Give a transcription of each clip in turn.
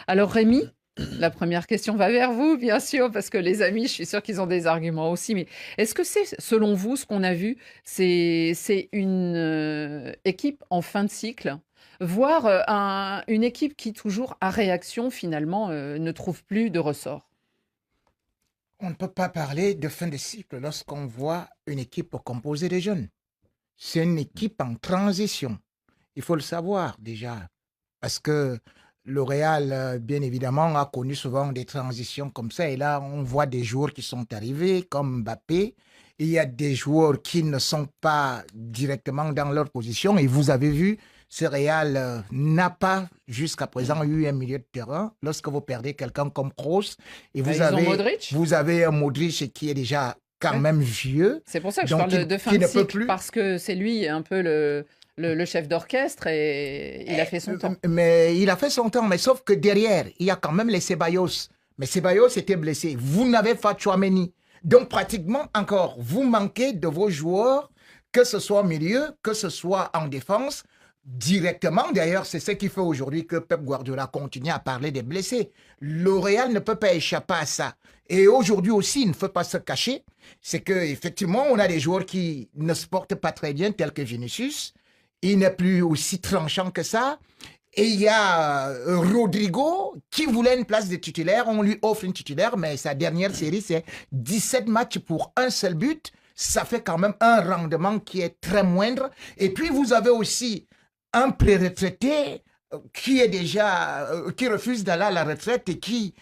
Alors Rémi, la première question va vers vous, bien sûr, parce que les amis, je suis sûre qu'ils ont des arguments aussi. Mais est-ce que c'est, selon vous, ce qu'on a vu, c'est une équipe en fin de cycle, voire une équipe qui, toujours à réaction, finalement, ne trouve plus de ressort? On ne peut pas parler de fin de cycle lorsqu'on voit une équipe composée de jeunes. C'est une équipe en transition. Il faut le savoir déjà. Parce que le Real, bien évidemment, a connu souvent des transitions comme ça. Et là, on voit des joueurs qui sont arrivés, comme Mbappé. Il y a des joueurs qui ne sont pas directement dans leur position. Et vous avez vu, ce Real n'a pas jusqu'à présent eu un milieu de terrain. Lorsque vous perdez quelqu'un comme Kroos, et Ils ont Modric. vous avez un Modric qui est déjà quand Ouais. même vieux. C'est pour ça que je Donc, parle de fin qui de ne peut cycle, plus. parce que c'est lui un peu le chef d'orchestre et il a fait son temps. Mais il a fait son temps, mais sauf que derrière, il y a quand même les Ceballos. Mais Ceballos était blessé. Vous n'avez pas Tchouaméni. Donc pratiquement encore, vous manquez de vos joueurs, que ce soit au milieu, que ce soit en défense, directement. D'ailleurs, c'est ce qui fait aujourd'hui que Pep Guardiola continue à parler des blessés. Le Real ne peut pas échapper à ça. Et aujourd'hui aussi, il ne faut pas se cacher, c'est qu'effectivement, on a des joueurs qui ne se portent pas très bien, tels que Vinicius. Il n'est plus aussi tranchant que ça. Et il y a Rodrigo qui voulait une place de titulaire. On lui offre une titulaire, mais sa dernière série, c'est 17 matchs pour un seul but. Ça fait quand même un rendement qui est très moindre. Et puis, vous avez aussi un pré-retraité qui est déjà, qui refuse d'aller à la retraite et qui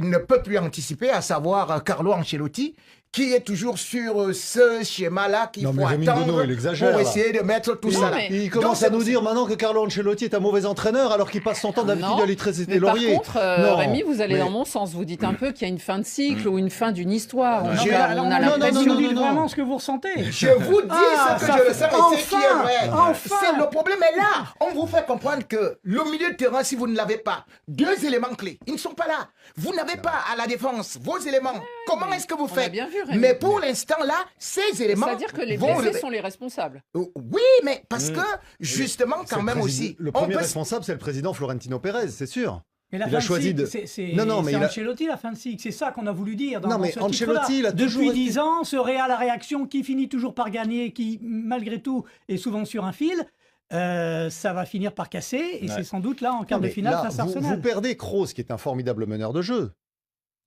ne peut plus anticiper, à savoir Carlo Ancelotti, qui est toujours sur ce schéma-là qu'il faut attendre pour essayer de mettre tout ça là. Il commence à nous dire maintenant que Carlo Ancelotti est un mauvais entraîneur alors qu'il passe son temps d'habitude à lui tresser les lauriers. Par contre, Rémi, vous allez dans mon sens. Vous dites un peu qu'il y a une fin de cycle ou une fin d'une histoire. On a l'impression... Vous dites vraiment ce que vous ressentez. Je vous dis ce que je le sais, mais c'est qui est vrai. Le problème est là. On vous fait comprendre que le milieu de terrain, si vous ne l'avez pas, deux éléments clés, ils ne sont pas là. Vous n'avez pas à la défense vos éléments. Comment est-ce que vous faites? Bien vu, Rémi. Mais pour l'instant là, ces éléments... C'est-à-dire que les blessés sont les responsables. Oui, mais parce que justement quand même aussi... Le premier responsable, c'est le président Florentino Pérez, c'est sûr. Mais il a choisi de... C'est Ancelotti la fin de cycle, c'est ça qu'on a voulu dire. Non, mais Ancelotti, il a toujours depuis 10 ans, ce Real à réaction qui finit toujours par gagner, qui malgré tout est souvent sur un fil, ça va finir par casser et c'est sans doute là en quart de finale face à Arsenal. Vous perdez Kroos, qui est un formidable meneur de jeu,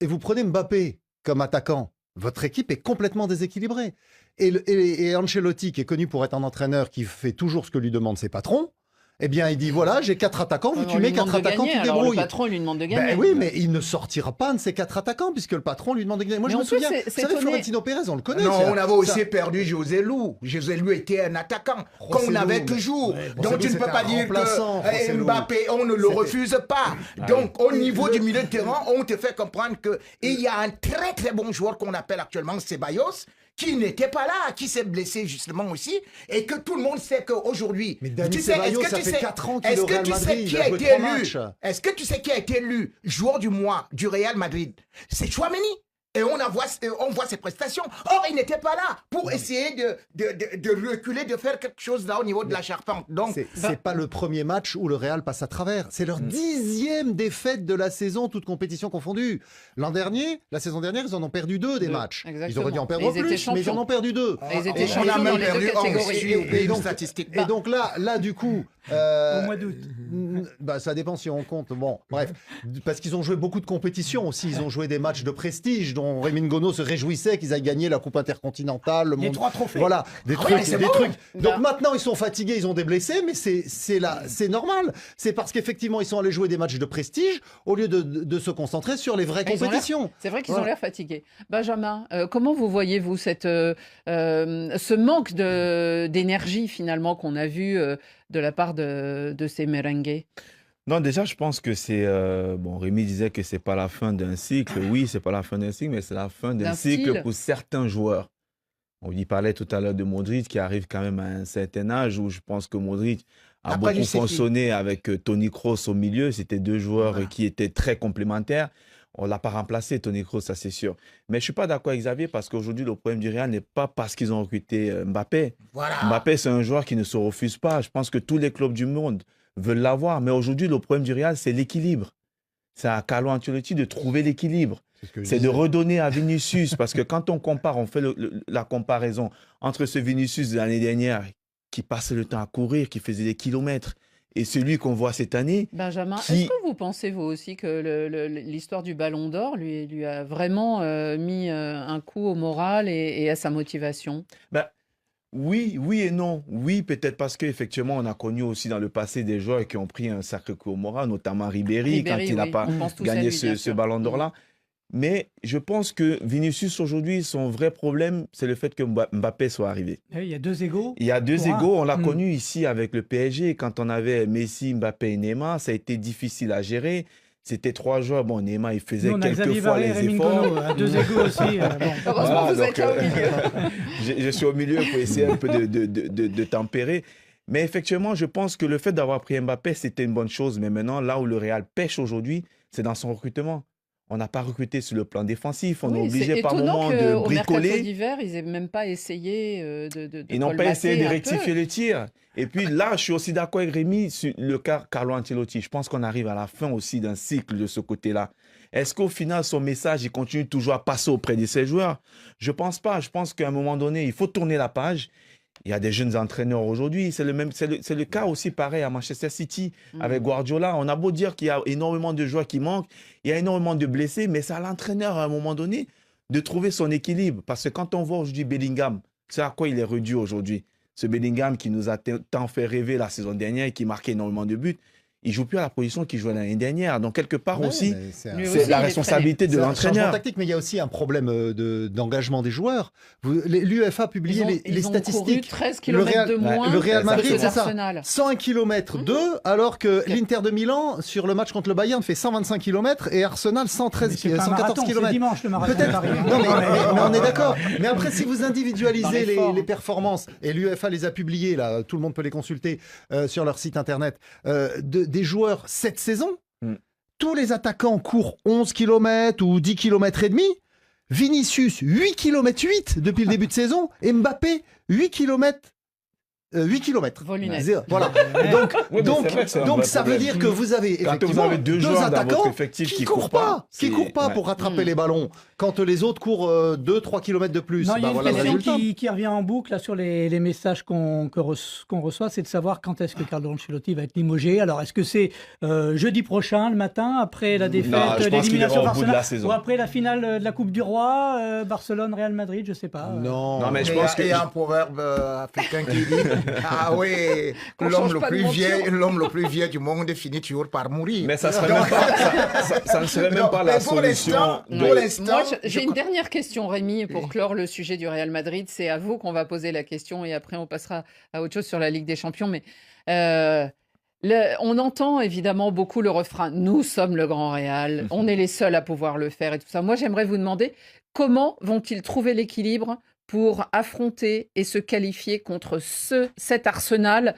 et vous prenez Mbappé comme attaquant. Votre équipe est complètement déséquilibrée. Et Ancelotti, qui est connu pour être un entraîneur qui fait toujours ce que lui demandent ses patrons, eh bien, il dit, voilà, j'ai 4 attaquants, tu mets 4 attaquants, tu débrouilles. Le patron lui demande de gagner. Ben oui, mais il ne sortira pas de ces 4 attaquants, puisque le patron lui demande de gagner. Moi, je me souviens, vous savez, Florentino Pérez, on le connaît. Non, on avait aussi perdu José Lou. José Lou était un attaquant, qu'on avait toujours. Donc, tu ne peux pas dire que Mbappé, on ne le refuse pas. Donc, au niveau du milieu de terrain, on te fait comprendre qu'il y a un très, très bon joueur qu'on appelle actuellement Ceballos, qui n'était pas là, qui s'est blessé justement aussi, et que tout le monde sait qu'aujourd'hui... Mais Dani Ceballos, ça fait 4 ans qu'il est au Real Madrid, il a joué 3 matchs. Est-ce que tu sais qui a été élu joueur du mois du Real Madrid? C'est Tchouaméni. Et on voit ses prestations. Or, il n'était pas là pour essayer de reculer, de faire quelque chose là au niveau de la charpente. Donc, c'est pas le premier match où le Real passe à travers. C'est leur 10e défaite de la saison, toute compétition confondue. L'an dernier, la saison dernière, ils en ont perdu 2 des matchs. Exactement. Ils auraient dû en perdre plus, mais ils en ont perdu 2. Ils étaient champions dans les 2 catégories. Et donc là, du coup... au mois d'août. Bah, ça dépend si on compte. Bon, bref. Parce qu'ils ont joué beaucoup de compétitions aussi. Ils ont joué des matchs de prestige dont Rémi Ngono se réjouissait qu'ils aient gagné la Coupe intercontinentale. Les 3 trophées. Voilà, des trucs. Donc maintenant, ils sont fatigués, ils ont des blessés, mais c'est normal. C'est parce qu'effectivement, ils sont allés jouer des matchs de prestige au lieu de se concentrer sur les vraies compétitions. C'est vrai qu'ils ont l'air fatigués. Benjamin, comment vous voyez-vous ce manque d'énergie finalement qu'on a vu de la part de ces merengues? Non, déjà, je pense que c'est... bon, Rémi disait que c'est pas la fin d'un cycle. Oui, c'est pas la fin d'un cycle, mais c'est la fin d'un cycle pour certains joueurs. On y parlait tout à l'heure de Modric, qui arrive quand même à un certain âge où je pense que Modric a beaucoup fonctionné avec Toni Kroos au milieu. C'était 2 joueurs qui étaient très complémentaires. On ne l'a pas remplacé, Toni Kroos, ça c'est sûr. Mais je ne suis pas d'accord avec Xavier parce qu'aujourd'hui, le problème du Real n'est pas parce qu'ils ont recruté Mbappé. Mbappé, c'est un joueur qui ne se refuse pas. Je pense que tous les clubs du monde veulent l'avoir. Mais aujourd'hui, le problème du Real, c'est l'équilibre. C'est à Carlo Ancelotti de trouver l'équilibre. C'est de redonner à Vinicius, parce que quand on compare, on fait la comparaison entre ce Vinicius de l'année dernière qui passait le temps à courir, qui faisait des kilomètres, et celui qu'on voit cette année. Benjamin, est-ce que vous pensez, vous aussi, que l'histoire du Ballon d'Or lui a vraiment mis un coup au moral et à sa motivation? Oui, oui et non. Oui, peut-être parce qu'effectivement, on a connu aussi dans le passé des joueurs qui ont pris un sacré coup au moral, notamment Ribéry, quand il n'a pas gagné ce Ballon d'Or-là. Mais je pense que Vinicius, aujourd'hui, son vrai problème, c'est le fait que Mbappé soit arrivé. Il y a deux égos. Il y a deux égos. On l'a connu ici avec le PSG. Quand on avait Messi, Mbappé et Neymar, ça a été difficile à gérer. C'était 3 joueurs. Bon, Neymar, il faisait quelquefois les efforts. Deux égos aussi. Heureusement, vous êtes là au milieu. Je suis au milieu pour essayer un peu de tempérer. Mais effectivement, je pense que le fait d'avoir pris Mbappé, c'était une bonne chose. Mais maintenant, là où le Real pêche aujourd'hui, c'est dans son recrutement. On n'a pas recruté sur le plan défensif. On est obligé par moment de bricoler. Au mercato d'hiver, ils n'ont même pas essayé de Ils n'ont pas essayé de rectifier le tir. Et puis là, je suis aussi d'accord avec Rémi sur le cas Carlo Ancelotti. Je pense qu'on arrive à la fin aussi d'un cycle de ce côté-là. Est-ce qu'au final, son message, il continue toujours à passer auprès de ses joueurs? Je ne pense pas. Je pense qu'à un moment donné, il faut tourner la page. Il y a des jeunes entraîneurs aujourd'hui. C'est le cas aussi pareil à Manchester City avec Guardiola. On a beau dire qu'il y a énormément de joueurs qui manquent, il y a énormément de blessés, mais c'est à l'entraîneur à un moment donné de trouver son équilibre. Parce que quand on voit aujourd'hui Bellingham, c'est à quoi il est réduit aujourd'hui. Ce Bellingham qui nous a tant fait rêver la saison dernière et qui marquait énormément de buts. Il ne joue plus à la position qu'il jouait l'année dernière. Donc, quelque part aussi, c'est la responsabilité de l'entraîneur. Tactique, mais il y a aussi un problème d'engagement des joueurs. L'UEFA a publié les statistiques. 13 km de moins. Le Real Madrid, c'est ça. Arsenal. 101 km 2, alors que l'Inter de Milan, sur le match contre le Bayern, fait 125 km et Arsenal 114 km. C'est dimanche le marathon. Peut-être. Non, mais on est d'accord. Mais après, si vous individualisez les performances, et l'UEFA les a publiées, là, tout le monde peut les consulter sur leur site internet, des joueurs cette saison, tous les attaquants courent 11 km ou 10 km et demi. Vinicius, 8 km 8 depuis le début de saison. Et Mbappé, 8 km. 8 km. Voilà. Donc ça veut dire que vous avez effectivement deux attaquants qui courent pas pour rattraper les ballons. Quand les autres courent 2-3 km de plus. Non, il y a une question qui revient en boucle là, sur les messages qu'on reçoit, c'est de savoir quand est-ce que Carlo Ancelotti va être limogé. Alors, est-ce que c'est jeudi prochain, le matin, après la défaite, l'élimination d'Arsenal, ou après la finale de la Coupe du Roi, Barcelone-Real Madrid, je sais pas. Non, mais je pense qu'il y a un proverbe africain qui dit ah oui, l'homme le plus vieux du monde finit toujours par mourir. Mais ça ne serait même pas la solution. Pour l'instant, j'ai une dernière question, Rémi, pour clore le sujet du Real Madrid. C'est à vous qu'on va poser la question et après on passera à autre chose sur la Ligue des Champions. Mais on entend évidemment beaucoup le refrain « Nous sommes le Grand Real, on est les seuls à pouvoir le faire » et tout ça. Moi, j'aimerais vous demander comment vont-ils trouver l'équilibre pour affronter et se qualifier contre cet Arsenal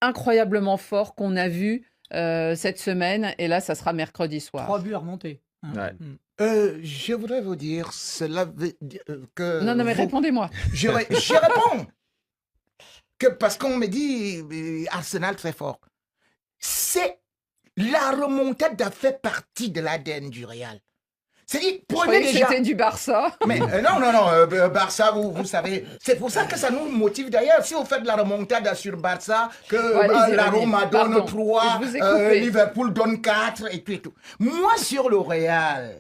incroyablement fort qu'on a vu cette semaine. Et là, ça sera mercredi soir. 3 buts à remonter. Je voudrais vous dire que... Non, mais répondez-moi. Je réponds. Parce qu'on me dit Arsenal très fort. C'est la remontade a fait partie de l'ADN du Real. C'est-à-dire, prenez déjà... c'était du Barça. Mais non, Barça, vous savez, c'est pour ça que ça nous motive d'ailleurs. Si vous faites de la remontada sur Barça, que la Roma donne 3, Liverpool donne 4 et tout. Moi, sur le Real,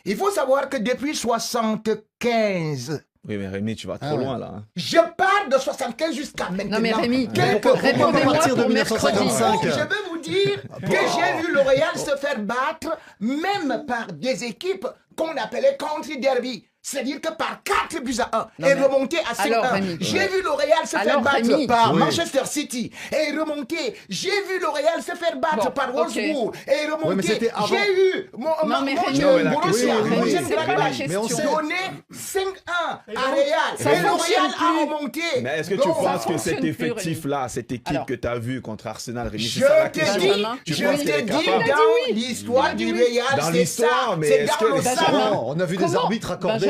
il faut savoir que depuis 75... Oui, mais Rémi, tu vas trop loin, là. Hein. Je parle de 75 jusqu'à maintenant. Non, mais Rémi, répondez-moi pour 1955. Je veux vous dire que j'ai vu le Real se faire battre, même par des équipes qu'on appelait country derby. C'est-à-dire que par 4 buts à 1 et remonter à 5-1. J'ai vu le Real se faire battre par Manchester City et remonter. J'ai vu le Real se faire battre par Wolfsburg et remonter. J'ai eu Borussia donné 5-1 à Real et le Real a remonté. Mais est-ce que tu penses que cet effectif-là, cette équipe que tu as vue contre Arsenal, Rémi, je te dis dans l'histoire du Real, c'est ça. C'est dans le sang. On a vu des arbitres accorder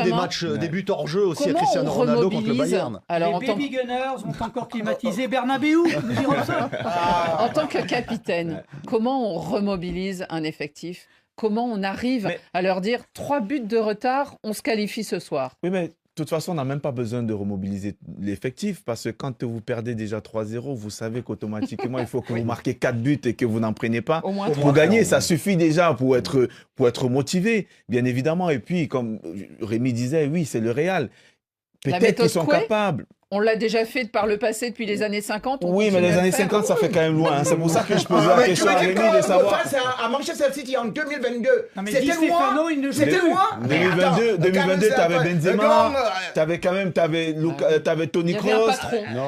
des buts hors jeu aussi à Cristiano Ronaldo contre le Bayern. Alors, les Baby Gunners ont encore climatisé Bernabéu, nous dirons ça. En tant que capitaine, comment on remobilise un effectif comment on arrive à leur dire 3 buts de retard, on se qualifie ce soir. Oui, mais de toute façon, on n'a même pas besoin de remobiliser l'effectif parce que quand vous perdez déjà 3-0, vous savez qu'automatiquement, il faut que vous marquiez 4 buts et que vous n'en prenez pas. Au moins pour gagner, ça suffit déjà pour être motivé, bien évidemment. Et puis, comme Rémi disait, oui, c'est le Real. Peut-être qu'ils sont capables. On l'a déjà fait par le passé depuis les années 50. Oui, mais les années 50, ça fait quand même loin. Hein. C'est pour ça que je posais la question à Rémi de savoir. Face à Manchester City en 2022. C'était loin. C'était loin. 2022, tu avais Benzema, tu avais quand même Toni Kroos,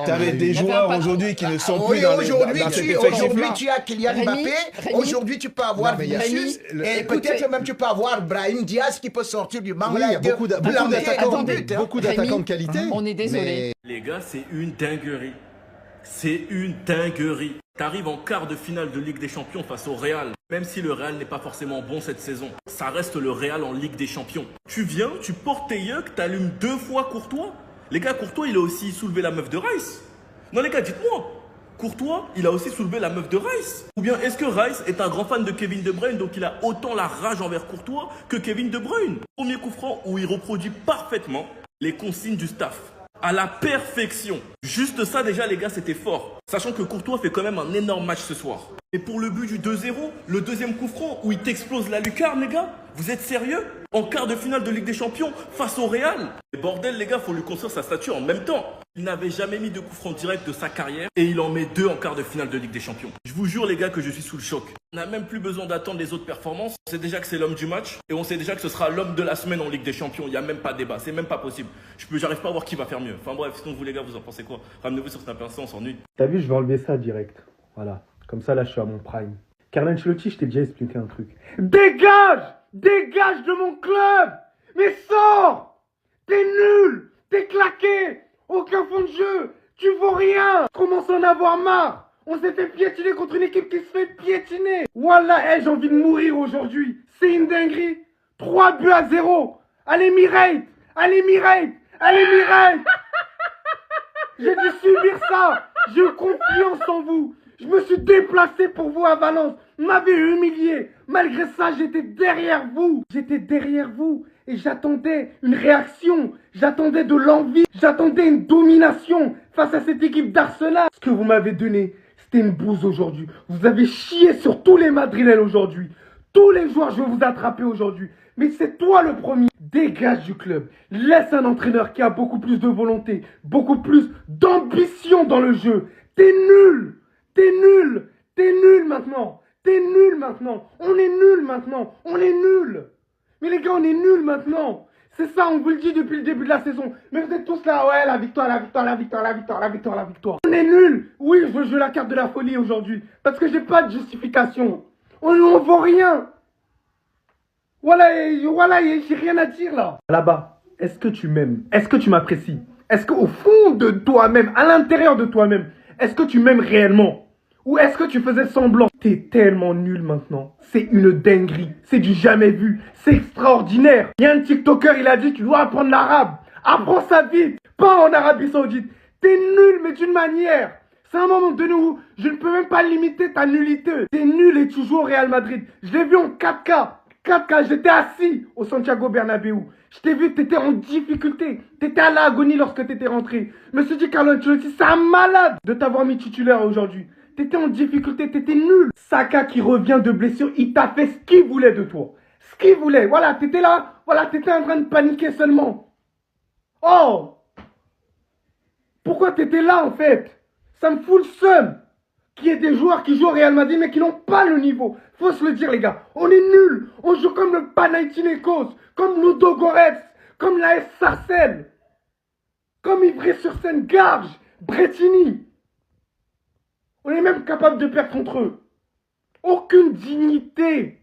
tu avais des joueurs aujourd'hui qui ne sont plus dans cet effectif-là. Aujourd'hui, tu as Kylian Mbappé. Aujourd'hui, tu peux avoir Vinicius. Et peut-être même tu peux avoir Brahim Diaz qui peut sortir du banc. Il y a beaucoup d'attaquants de qualité. On est désolé. Les gars, c'est une dinguerie. C'est une dinguerie. T'arrives en quart de finale de Ligue des Champions face au Real. Même si le Real n'est pas forcément bon cette saison, ça reste le Real en Ligue des Champions. Tu viens, tu portes tes yucks, t'allumes 2 fois Courtois. Les gars, Courtois, il a aussi soulevé la meuf de Rice. Non les gars, dites-moi. Courtois, il a aussi soulevé la meuf de Rice. Ou bien est-ce que Rice est un grand fan de Kevin De Bruyne, donc il a autant la rage envers Courtois que Kevin De Bruyne? Premier coup franc où il reproduit parfaitement les consignes du staff. À la perfection. Juste ça déjà les gars, c'était fort. Sachant que Courtois fait quand même un énorme match ce soir. Et pour le but du 2-0, le deuxième coup franc où il t'explose la lucarne les gars, vous êtes sérieux? En quart de finale de Ligue des Champions face au Real? Et bordel les gars, faut lui construire sa statue en même temps. Il n'avait jamais mis de coup franc direct de sa carrière et il en met 2 en quart de finale de Ligue des Champions. Je vous jure les gars que je suis sous le choc. On n'a même plus besoin d'attendre les autres performances. On sait déjà que c'est l'homme du match et on sait déjà que ce sera l'homme de la semaine en Ligue des Champions. Il n'y a même pas de débat, c'est même pas possible. J'arrive pas à voir qui va faire mieux. Enfin bref, sinon vous les gars, vous en pensez quoi? Ramenez-vous sur Snap Insta, on s'ennuie. T'as vu, je vais enlever ça direct. Voilà, comme ça là je suis à mon prime. Carlo Ancelotti, je t'ai déjà expliqué un truc. Dégage! Dégage de mon club! Mais sors! T'es nul! T'es claqué! Aucun fond de jeu! Tu vaux rien! Je commence à en avoir marre! On s'est fait piétiner contre une équipe qui se fait piétiner! Voilà, j'ai envie de mourir aujourd'hui! C'est une dinguerie! 3-0! Allez, Mirate! Allez, Mirate! Allez, Mirate! J'ai dû subir ça! J'ai eu confiance en vous! Je me suis déplacé pour vous à Valence. Vous m'avez humilié. Malgré ça, j'étais derrière vous. J'étais derrière vous. Et j'attendais une réaction. J'attendais de l'envie. J'attendais une domination face à cette équipe d'Arsenal. Ce que vous m'avez donné, c'était une bouse aujourd'hui. Vous avez chié sur tous les Madrilènes aujourd'hui. Tous les joueurs, je vais vous attraper aujourd'hui. Mais c'est toi le premier. Dégage du club. Laisse un entraîneur qui a beaucoup plus de volonté, beaucoup plus d'ambition dans le jeu. T'es nul. T'es nul! T'es nul maintenant! T'es nul maintenant! On est nul maintenant! On est nul! Mais les gars, on est nul maintenant! C'est ça, on vous le dit depuis le début de la saison. Mais vous êtes tous là, ouais, la victoire, la victoire, la victoire, la victoire, la victoire, la victoire. On est nul! Oui, je veux jouer la carte de la folie aujourd'hui. Parce que j'ai pas de justification. On vaut rien! Voilà, j'ai rien à dire là. Là-bas, est-ce que tu m'aimes? Est-ce que tu m'apprécies? Est-ce qu'au fond de toi-même, à l'intérieur de toi-même, est-ce que tu m'aimes réellement? Ou est-ce que tu faisais semblant? T'es tellement nul maintenant. C'est une dinguerie. C'est du jamais vu. C'est extraordinaire. Il y a un TikToker, il a dit tu dois apprendre l'arabe. Apprends ça vite. Pas en Arabie Saoudite. T'es nul, mais d'une manière. C'est un moment donné où je ne peux même pas limiter ta nullité. T'es nul et tu joues au Real Madrid. Je l'ai vu en 4K. 4K, j'étais assis au Santiago Bernabéu. Je t'ai vu, t'étais en difficulté. T'étais à l'agonie lorsque t'étais rentré. Je me suis dit, Carlo Ancelotti, c'est un malade de t'avoir mis titulaire aujourd'hui. T'étais en difficulté, t'étais nul. Saka qui revient de blessure, il t'a fait ce qu'il voulait de toi. Ce qu'il voulait. Voilà, t'étais là. Voilà, t'étais en train de paniquer seulement. Oh! Pourquoi t'étais là en fait? Ça me fout le seum. Qu'il y ait des joueurs qui jouent au Real Madrid mais qui n'ont pas le niveau. Faut se le dire les gars. On est nuls. On joue comme le Panathinaikos, comme Ludogorets, comme la S Sarcelles, comme Ivry-sur-Seine, Garges, Bretigny. On est même capable de perdre contre eux. Aucune dignité.